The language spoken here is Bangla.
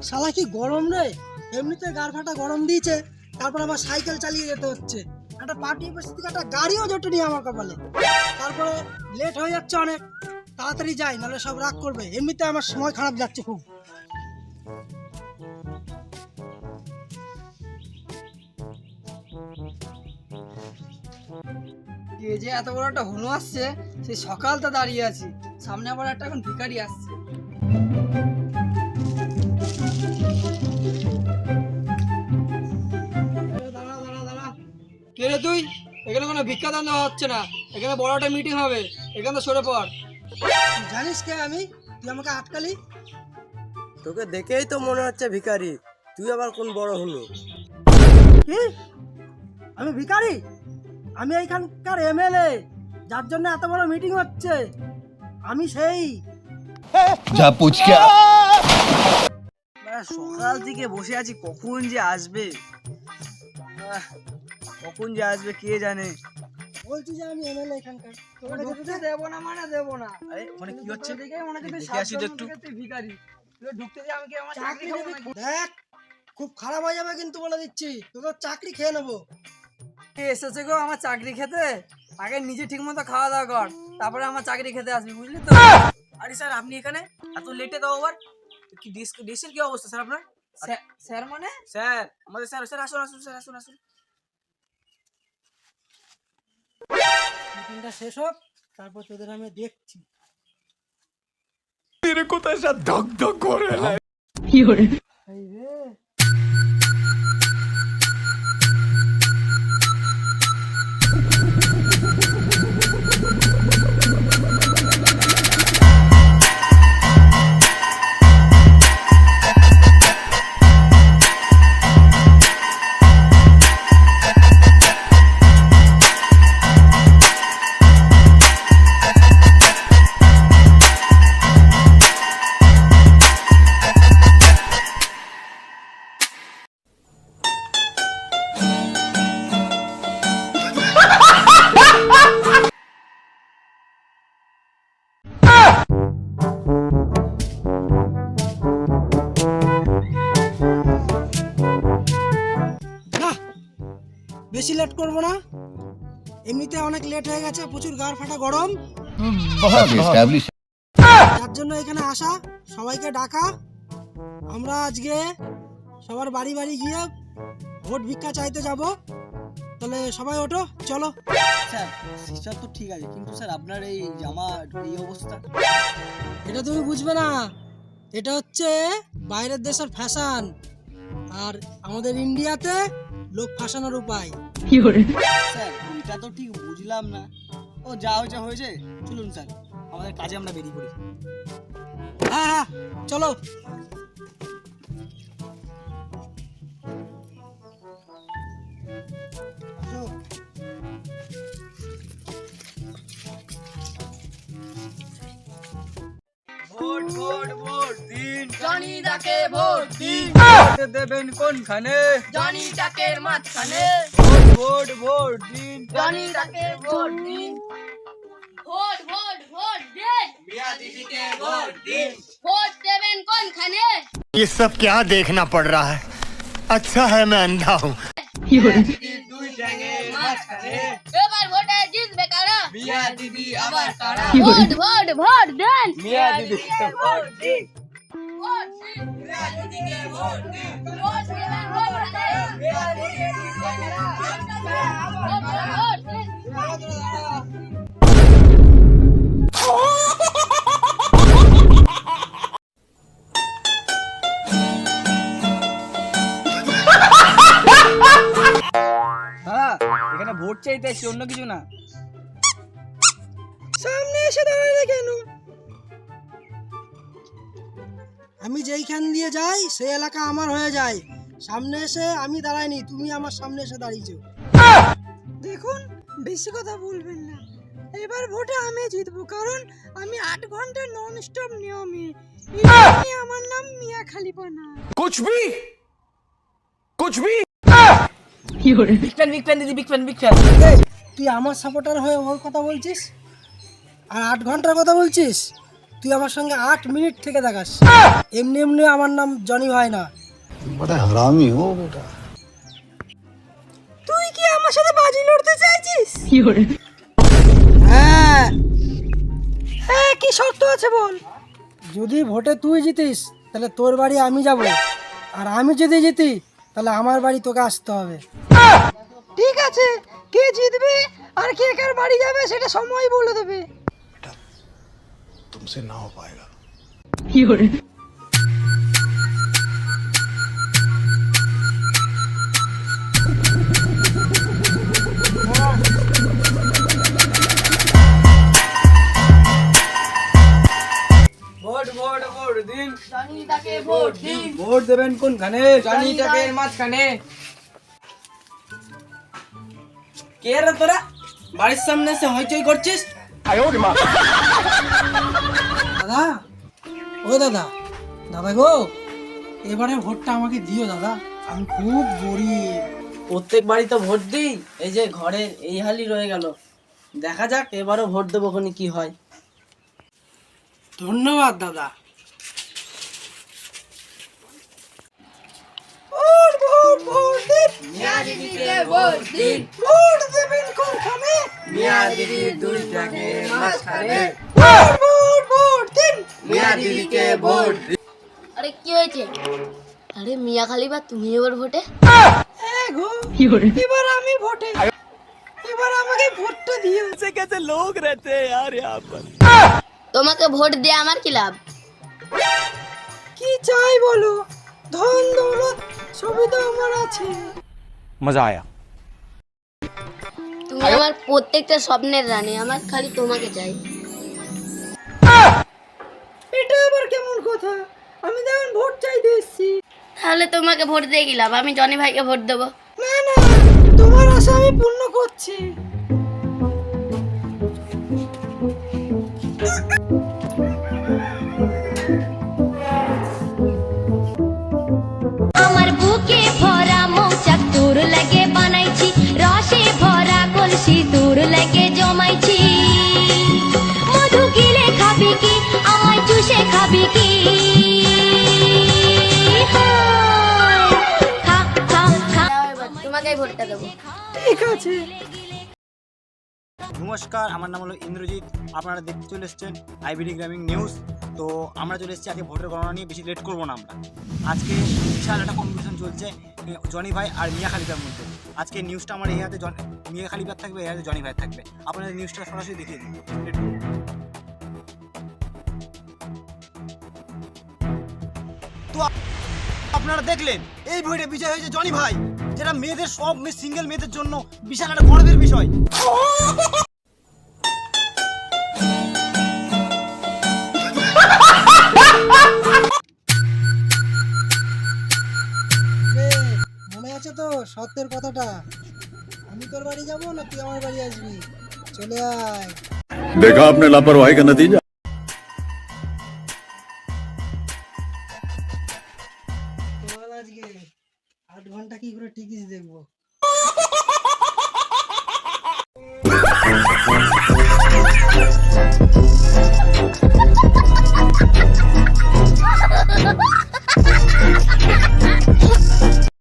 শালা কি গরম রে, এমনিতে গার ফাটা গরম দিয়েছে, তারপর আবার সাইকেল চালিয়ে যেতে হচ্ছে। একটা পার্টি অফিস থেকে একটা গাড়িও জোটেনি আমার কপালে, তারপরে লেট হয়ে যাচ্ছে অনেক। তাড়াতাড়ি যাই, নাহলে সব রাগ করবে। এমনিতে আমার সময় খারাপ যাচ্ছে খুব। এই যে এত বড় একটা হনু আসছে, সেই সকালটা দাঁড়িয়ে আছি, সামনে আবার একটা এখন ভিখারি আসছে। দাঁড়া দাঁড়া দাঁড়া, কে রে তুই? এখানে কোনো ভিক্ষা দান দেওয়া হচ্ছে না, এখানে বড় একটা মিটিং হবে, এখানে তো সরে পড়। জানিস কে আমি? তুই আমাকে আটকালি। তোকে দেখেই তো মনে হচ্ছে ভিখারি, তুই আবার কোন বড় হলো? কি? আমি ভিখারি? আমি এইখানকার এমএলএ, যার জন্য এত বড় মিটিং হচ্ছে। আমি সেই যা পুচকা। সকাল থেকে বসে আছি, কখন যে আসবে, কখন যে আসবে কে জানে। বলছি যে আমি এমএলএ এখানকার। তোকে ঢুকতে দেবো না মানে দেবো না। আরে ওখানে কি হচ্ছে? দেখে মনে হচ্ছে তুই দেখে আসি তো একটু। তুই ভিখারি। তুই ঢুকতে দিয়ে আমি কি আমার চাকরি খাবো নাকি? দেখ, খুব খারাপ হয়ে যাবে কিন্তু, বলে দিচ্ছি। তোর চাকরি খেয়ে নেবো। কে এসেছে গো আমার চাকরি খেতে? আগে নিজে ঠিক মতো খাওয়া দাওয়া কর, তারপরে আমার চাকরি খেতে আসবি, বুঝলি তো? আরে স্যার, আপনি এখানে এত লেটে দাও আবার? কি দেশের কি অবস্থা স্যার আপনার? স্যার মানে? স্যার, আমাদের স্যার, স্যার আসুন আসুন স্যার, আসুন আসুন। মিটিংটা শেষ হোক, তারপর তোদের আমি দেখছি। मेरे को तो ऐसा धक धक हो रहा है। এই রে, না বেশি লেট করবো না। এমনিতে অনেক লেট হয়ে গেছে, প্রচুর গাড় ফাটা গরম, बहुत एस्टैब्लिश। যার জন্য এখানে আসা, সবাইকে ডাকা। আমরা আজকে সবার বাড়ি বাড়ি গিয়ে ভোট ভিক্ষা চাইতে যাব। তাহলে সবাই ওঠো, চলো। স্যার, সিস্টার তো ঠিক আছে, কিন্তু স্যার আপনার এই জামা এই অবস্থা। এটা তুমি বুঝবে না, এটা হচ্ছে বাইরের দেশের ফ্যাশন, আর আমাদের ইন্ডিয়াতে লোক ফাঁসানোর উপায়। স্যার, এটা তো ঠিক বুঝলাম না। ও যা হয়েছে হয়েছে, চলুন স্যার, আমাদের কাজে আমরা বেরিয়ে পড়ি। হ্যাঁ হ্যাঁ, চলো। আসো। ভোট ভোট ভোট দিন, জনি ডাকে ভোট দিন, ভোট দেবেন কোনখানে? জনি ডাকের মাঝখানে, ভোট ভোট দিন, জনি ডাকে ভোট দিন, ভোট ভোট ভোট দেন, মিয়া দিদিকে ভোট দিন। ভোট দেবেন কোনখানে? ये सब क्या देखना पड़ रहा है? अच्छा है मैं अंधा हूँ। দুই ট্যাঙের মাঝখানে এবার ভোটে জিতবে কারা? মিয়া দিদি আবার কারা? ভোট ভোট ভোট দেন, মিয়া দিদিকে ভোট দিন, ভোট দিন, মিয়া দিদিকে ভোট দিন, ভোট দেবেন কোনখানে? মিয়া দিদিকে ভোট দিন। ভোট দিন। দাদা, এখানে ভোট চাইতে আসছি, অন্য কিছু না। সামনে এসে দাঁড়ালে কেন? আমি যেইখান দিয়ে যাই সেই এলাকা আমার হয়ে যায়। সামনে এসে আমি দাঁড়াইনি, তুমি আমার সামনে এসে দাঁড়িয়েছো। দেখুন বেশি কথা বলবেন না, এবার ভোটে আমি জিতবো, কারণ আমি 8 ঘন্টা নন স্টপ নিয়মে। আমার নাম মিয়া খালিফা না। कुछ भी বিগ ফ্যান বিগ ফ্যান দিদি, বিগ ফ্যান বিগ ফ্যান। এই, তুই আমার সাপোর্টার হয়ে ওর কথা বলছিস, আর 8 ঘন্টার কথা বলছিস? তুই আমার সঙ্গে 8 মিনিট থেকে দেখাস। এমনি এমনি আমার নাম জনি ভাই না। बड़ा हरामी हो बेटा। তুই কি আমার সাথে বাজি লড়তে চাইছিস? হ্যাঁ, হ্যাঁ, কি শর্ত আছে বল? যদি ভোটে তুই জিতিস তাহলে তোর বাড়ি আমি যাব, আর আমি যদি জিতি তাহলে আমার বাড়ি তোকে আসতে হবে। ঠিক আছে, কে জিতবে আর কে কার বাড়ি যাবে সেটা সময় বলে দেবে। तुमसे ना हो पाएगा। ভোট ভোট ভোট দিন। জনিটাকে ভোট দিন। ভোট দেবেন কোনখানে? জনিটাকে মাঝখানে। কে রে তোরা বাড়ির সামনে এসে হইচই করছিস? দাদা, ও দাদা, দাদা গো, এবারে ভোটটা আমাকে দিও দাদা, আমি খুব গরিব। প্রত্যেক বাড়ি তো ভোট দিই, এই যে ঘরের এই হালই রয়ে গেল। দেখা যাক এবারও ভোট দেবো কোনি কি হয়। ধন্যবাদ দাদা। ভোট ভোট ভোট দিন। মিয়া দিদিকে ভোট দিন। ভোট দেবেন কোনখানে? মিয়া দিদি দুই জায়গায় মাঝখানে। ভোট ভোট ভোট দিন। মিয়া দিদিকে ভোট দিন। আরে কি হয়েছে? আরে মিয়া খালি বা তুমি এবার ভোটে? হ্যাঁ গো, এবার আমি ভোটে, এবার আমাকে ভোটটা দিও। তোমাকে ভোট দিয়ে আমার কি লাভ? কি চাই বলো? ধন দৌলত সবই তো আমার আছে। मजा आया। তুমি আমার প্রত্যেকটা স্বপ্নের রানী, আমার খালি তোমাকে চাই। এটা আবার কেমন কথা? আমি তো এখন ভোট চাইতে এসেছি। তাহলে তোমাকে ভোট দিয়ে কি লাভ? আমি জনি ভাইকে ভোট দেবো। না না, তোমার আশা আমি পূর্ণ করছি। আমার বুকে ভরা মৌচাক তোর লাগে বানাইছি, রসে ভরা কলসি তোর লাগে জমাইছি। মধু গিলে খাবি কি, আমায় চুষে খাবি কি? খা খা খা। দাও এবার, তোমাকেই ভোটটা দেবো। ঠিক আছে। নমস্কার, আমার নাম হলো ইন্দ্রজিৎ। আপনারা দেখতে চলে এসেছেন আইবিডি গ্রামিং নিউজ। তো আমরা চলে এসেছি আজকে ভোটের গণনা নিয়ে। বেশি লেট করবো না আমরা। আজকে বিশাল একটা কম্পিটিশন চলছে জনি ভাই আর মিয়া খালিফার মধ্যে। আজকে নিউজটা আমার এই হাতে মিয়া খালিফার থাকবে, এই হাতে জনি ভাই থাকবে। আপনাদের নিউজটা সরাসরি দেখিয়ে দিন। তো আপনারা দেখলেন এই ভোটে বিজয় হয়েছে জনি ভাই, যেটা মেয়েদের সব সিঙ্গেল মেয়েদের জন্য বিশাল একটা গর্বের বিষয়। রে, মনে আছে তো সত্যের কথাটা? আমি তোর বাড়ি যাব না তুই আমার বাড়ি আসবি? চলে আয়। देखा आपने लापरवाही का नतीजा। চল আজকে 8 ঘন্টা কি করে টিকিস দেখবো।